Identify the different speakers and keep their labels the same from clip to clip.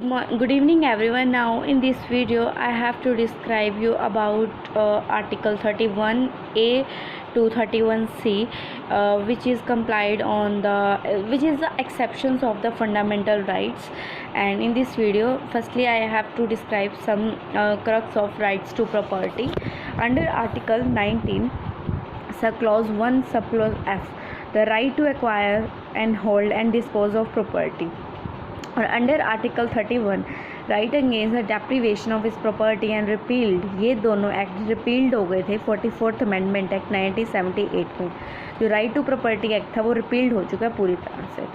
Speaker 1: Good evening everyone. Now in this video I have to describe you about article 31A to 31C, which is complied on which is the exceptions of the fundamental rights. And in this video firstly I have to describe some crux of rights to property. Under article 19 clause 1 subclause F, the right to acquire and hold and dispose of property. और under article 31 right against the deprivation of इस property and repealed, ये दोनों act repealed हो गए थे 44th amendment act 1978 में। जो right to property act था वो रिपील्ड हो चुका है पूरी तरह से,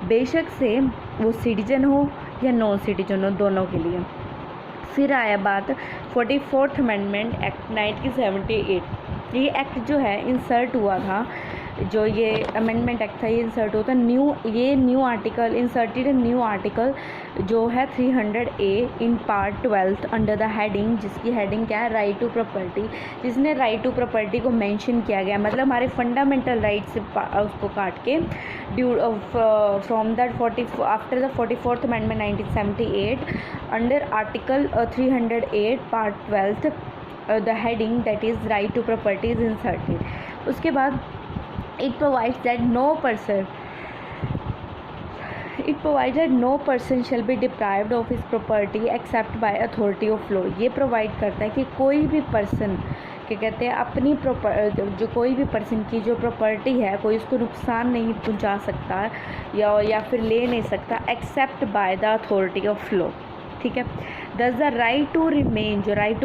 Speaker 1: बेशक से वो सिटीजन हो या नॉन सिटीजन हो, दोनों के लिए। फिर आया बात 44th अमेंडमेंट एक्ट 1978। ये एक्ट जो है इंसर्ट हुआ था, जो ये अमेंडमेंट एक्ट था ये इंसर्ट होता new article inserted new article जो है 300A in part 12 under the heading, जिसकी हेडिंग क्या है, राइट टू प्रॉपर्टी, जिसने राइट टू प्रॉपर्टी को मेंशन किया गया। मतलब हमारे फंडामेंटल राइट से उसको काट के from that after the 44th amendment 1978 under article 308 part 12 the heading that is right to property is inserted. उसके बाद it provides that no person shall be deprived of his property except by authority of law। ये provide करता है कि कोई भी person क्या कहते हैं अपनी जो कोई भी पर्सन की जो प्रॉपर्टी है कोई उसको नुकसान नहीं पहुंचा सकता या फिर ले नहीं सकता except by the authority of law. ठीक है। दस द राइट टू रिमेन, जो राइट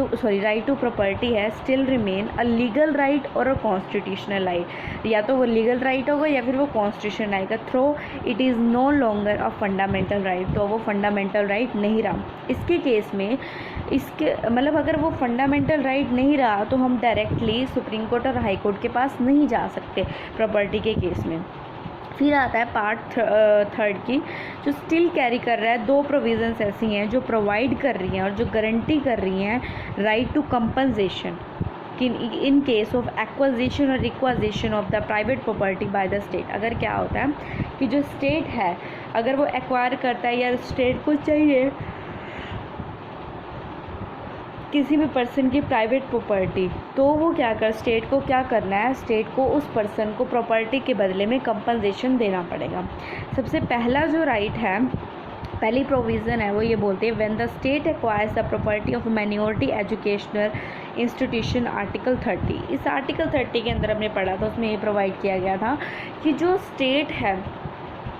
Speaker 1: टू प्रॉपर्टी है still remain a legal right और अ कॉन्स्टिट्यूशनल राइट। या तो वो लीगल राइट होगा या फिर वो कॉन्स्टिट्यूशन आएगा। Through it is no longer a fundamental right, तो वो फंडामेंटल राइट नहीं रहा। इसके केस में इसके मतलब अगर वो फंडामेंटल राइट नहीं रहा तो हम डायरेक्टली सुप्रीम कोर्ट और हाई कोर्ट के पास नहीं जा सकते प्रॉपर्टी के केस में। फिर आता है पार्ट 3 की, जो स्टिल कैरी कर रहा है दो प्रोविजंस ऐसी हैं जो प्रोवाइड कर रही हैं और जो गारंटी कर रही हैं right to compensation in case of acquisition or requisition of the private property by the state. अगर क्या होता है कि जो स्टेट है अगर वो एक्वायर करता है या स्टेट को चाहिए किसी भी पर्सन की प्राइवेट प्रॉपर्टी, तो वो स्टेट को क्या करना है, स्टेट को उस पर्सन को प्रॉपर्टी के बदले में कंपनसेशन देना पड़ेगा। सबसे पहला जो राइट है, पहली प्रोविज़न है वो ये बोलते हैं when the state acquires the property of minority educational institution article 30। इस आर्टिकल 30 के अंदर हमने पढ़ा था, उसमें ये प्रोवाइड किया गया था कि जो स्टेट है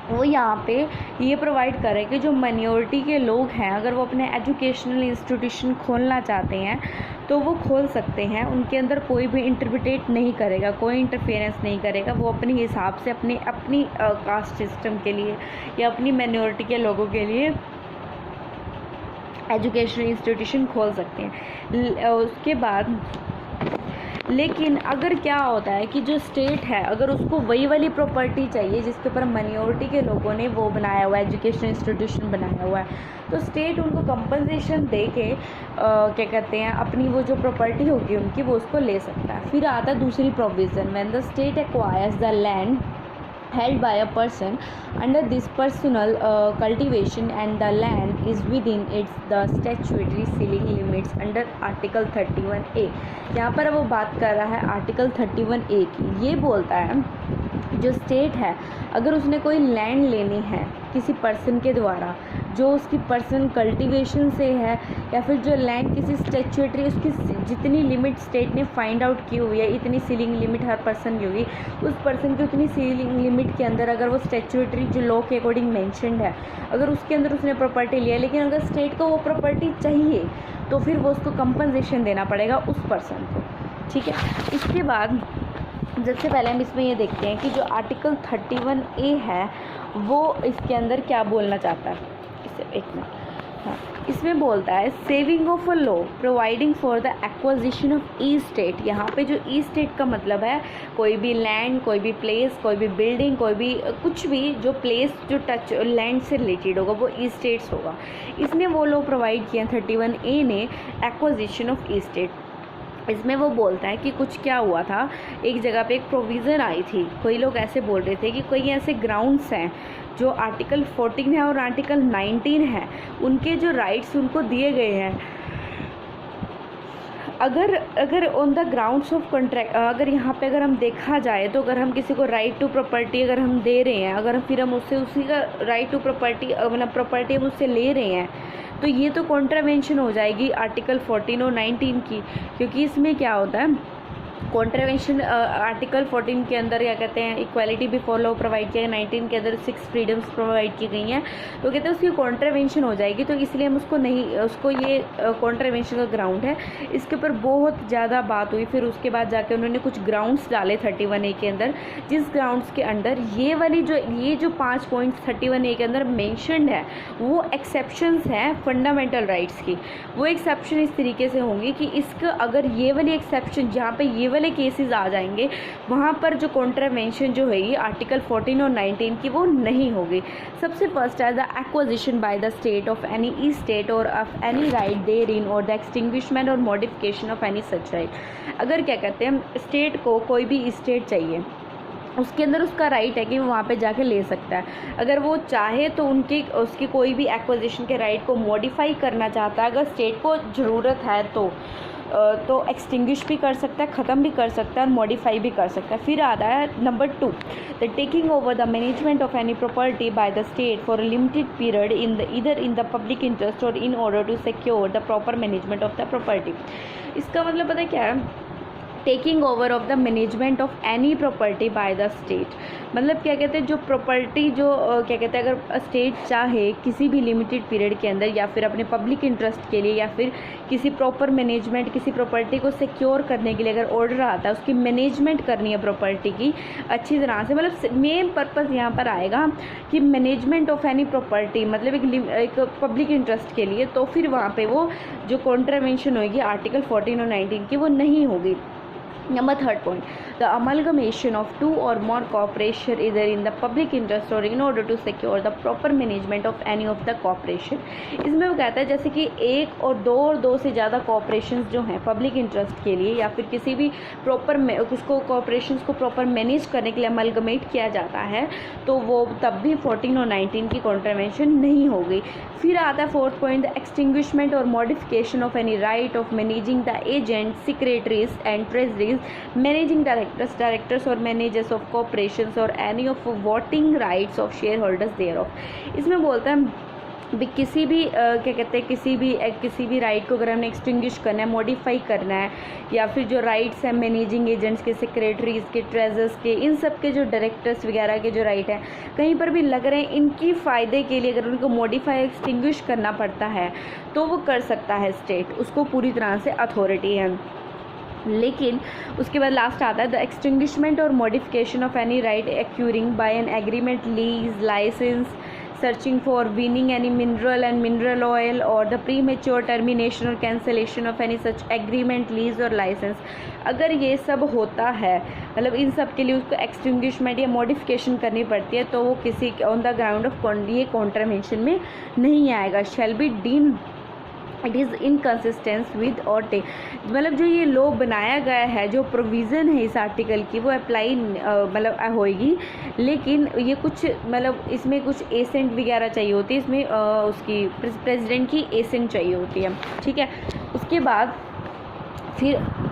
Speaker 1: वो यहाँ पे ये प्रोवाइड करे कि जो माइनॉरिटी के लोग हैं अगर वो अपने एजुकेशनल इंस्टीट्यूशन खोलना चाहते हैं तो वो खोल सकते हैं। उनके अंदर कोई भी इंटरप्रिटेट नहीं करेगा, कोई इंटरफेरेंस नहीं करेगा। वो अपने हिसाब से अपनी कास्ट सिस्टम के लिए या अपनी माइनॉरिटी के लोगों के लिए एजुकेशनल इंस्टीट्यूशन खोल सकते हैं। उसके बाद लेकिन अगर क्या होता है कि जो स्टेट है अगर उसको वही वाली प्रॉपर्टी चाहिए जिसके ऊपर माइनॉरिटी के लोगों ने वो बनाया हुआ है, एजुकेशन इंस्टीट्यूशन बनाया हुआ है, तो स्टेट उनको कंपनसेशन दे के क्या कहते हैं अपनी वो जो प्रॉपर्टी होगी उनकी वो उसको ले सकता है। फिर आता है दूसरी provision when the state acquires the land held by a person under this personal cultivation and the land is within its the statutory ceiling limits under article 31A। यहाँ पर वो बात कर रहा है आर्टिकल 31A की। ये बोलता है जो स्टेट है अगर उसने कोई लैंड लेनी है किसी पर्सन के द्वारा जो उसकी पर्सन कल्टीवेशन से है या फिर जो लैंड किसी स्टैट्यूटरी उसकी जितनी लिमिट स्टेट ने फाइंड आउट की हुई है, इतनी सीलिंग लिमिट हर पर्सन की होगी, उस पर्सन की उतनी सीलिंग लिमिट के अंदर अगर वो स्टैट्यूटरी जो लॉ के अकॉर्डिंग मेंशन्ड है अगर उसके अंदर उसने प्रॉपर्टी लिया, लेकिन अगर स्टेट को वो प्रॉपर्टी चाहिए तो फिर वो उसको कंपनसेशन देना पड़ेगा उस पर्सन को। ठीक है। इसके बाद सबसे पहले हम इसमें ये देखते हैं कि जो आर्टिकल 31A है वो इसके अंदर क्या बोलना चाहता है। एक मिनट, हाँ, इसमें बोलता है saving of a law providing for the acquisition of E state. यहाँ पे जो ई स्टेट का मतलब है कोई भी लैंड, कोई भी प्लेस, कोई भी बिल्डिंग, कोई भी कुछ भी जो प्लेस जो टच लैंड से रिलेटेड होगा वो ई स्टेट्स होगा। इसने वो लॉ प्रोवाइड किया 31A ने एक्वाजिशन ऑफ ई स्टेट। इसमें वो बोलता है कि कुछ क्या हुआ था, एक जगह पे एक प्रोविज़न आई थी, कोई लोग ऐसे बोल रहे थे कि कोई ऐसे ग्राउंड्स हैं जो आर्टिकल 14 है और आर्टिकल 19 है, उनके जो राइट्स उनको दिए गए हैं, अगर on the grounds of contract, अगर यहाँ पे अगर हम देखा जाए तो अगर हम किसी को राइट टू प्रॉपर्टी अगर हम दे रहे हैं, अगर फिर हम उससे उसी का राइट टू प्रॉपर्टी मतलब प्रॉपर्टी हम उससे ले रहे हैं, तो ये तो कॉन्ट्रावेंशन हो जाएगी आर्टिकल 14 और 19 की, क्योंकि इसमें क्या होता है, कॉन्ट्रावेंशन आर्टिकल 14 के अंदर क्या कहते हैं, इक्वालिटी बिफोर लॉ प्रोवाइड किया है, 19 के अंदर 6 फ्रीडम्स प्रोवाइड की गई हैं, तो कहते हैं उसकी कॉन्ट्रावेंशन हो जाएगी, तो इसलिए हम उसको नहीं, उसको ये कॉन्ट्रावेंशन का ग्राउंड है। इसके ऊपर बहुत ज़्यादा बात हुई, फिर उसके बाद जाके उन्होंने कुछ ग्राउंड्स डाले 31A के अंदर, जिस ग्राउंड्स के अंदर ये जो 5 पॉइंट्स 31A के अंदर मेंशन्ड है वो एक्सेप्शंस हैं फंडामेंटल राइट्स की। वो एक्सेप्शन इस तरीके से होंगी कि इसका अगर ये वाली एक्सेप्शन जहाँ पे ये वाले केसेस आ जाएंगे, वहाँ पर जो कॉन्ट्रावेंशन जो है आर्टिकल 14 और 19 की वो नहीं होगी। सबसे फर्स्ट है the acquisition by the state of any state or of any right therein or the extinguishment or modification of any such right. अगर क्या कहते हैं, स्टेट को कोई भी स्टेट चाहिए, उसके अंदर उसका राइट है कि वो वहाँ पे जाके ले सकता है। अगर वो चाहे तो उसकी कोई भी एक्विजिशन के राइट को मॉडिफाई करना चाहता है, अगर स्टेट को ज़रूरत है तो एक्सटिंग्विश भी कर सकता है, ख़त्म भी कर सकता है और मॉडिफाई भी कर सकता है। फिर आता है number 2, the taking over the management of any property by the state for a limited period either in the public interest or in order to secure the proper management of the property. इसका मतलब पता है क्या है, taking over of the management of any property by the state, मतलब क्या कहते हैं, जो प्रॉपर्टी जो क्या कहते हैं, अगर स्टेट चाहे किसी भी लिमिटेड पीरियड के अंदर या फिर अपने पब्लिक इंटरेस्ट के लिए या फिर किसी प्रॉपर मैनेजमेंट, किसी प्रॉपर्टी को सिक्योर करने के लिए अगर ऑर्डर आता है, उसकी मैनेजमेंट करनी है प्रॉपर्टी की अच्छी तरह से, मतलब मेन पर्पज़ यहाँ पर आएगा कि मैनेजमेंट ऑफ एनी प्रॉपर्टी, मतलब एक पब्लिक इंटरेस्ट के लिए, तो फिर वहाँ पे वो जो कॉन्ट्रावेंशन होगी आर्टिकल 14 और 19 की वो नहीं होगी। Number 3rd point, the amalgamation of 2 or more corporation either in the public interest or in order to secure the proper management of any of the corporation। इसमें वो कहता है जैसे कि एक और दो से ज़्यादा कॉर्पोरेशंस जो हैं पब्लिक इंटरेस्ट के लिए या फिर किसी भी प्रॉपर उसको कॉर्पोरेशंस को प्रॉपर मैनेज करने के लिए अमलगमेट किया जाता है, तो वो तब भी 14 और 19 की कॉन्ट्रावेंशन नहीं होगी। फिर आता है 4th point, the extinguishment or modification of any right of managing the agent, secretaries and treasuries, managing directors or managers of corporations or any of voting rights of shareholders thereof. इसमें बोलता है किसी भी क्या कहते हैं, किसी भी राइट को अगर हमने एक्सटिंग्विश करना है, मॉडिफाई करना है, या फिर जो राइट्स हैं मैनेजिंग एजेंट्स के, सेक्रेटरीज के, ट्रेजर्स के, इन सब के जो डायरेक्टर्स वगैरह के जो राइट हैं कहीं पर भी लग रहे हैं, इनकी फ़ायदे के लिए अगर उनको मॉडिफाई एक्सटिंग्विश करना पड़ता है तो वो कर सकता है स्टेट, उसको पूरी तरह से अथॉरिटी है। लेकिन उसके बाद लास्ट आता है the extinguishment or modification of any right accruing by an agreement, lease, licence, searching for winning any mineral and mineral oil or the premature termination or cancellation of any such agreement, lease और license। अगर ये सब होता है, मतलब इन सब के लिए उसको एक्सटिंग्विशमेंट या मॉडिफिकेशन करनी पड़ती है, तो वो किसी ऑन द ग्राउंड ऑफ ये कॉन्ट्रावेंशन में नहीं आएगा। Shall be dean it is inconsistence with और मतलब जो ये लॉ बनाया गया है, जो प्रोविज़न है इस आर्टिकल की वो अप्लाई मतलब होएगी, लेकिन ये कुछ मतलब इसमें कुछ एसेंट वगैरह चाहिए होती है, इसमें उसकी प्रेसिडेंट की एसेंट चाहिए होती है, ठीक है। उसके बाद फिर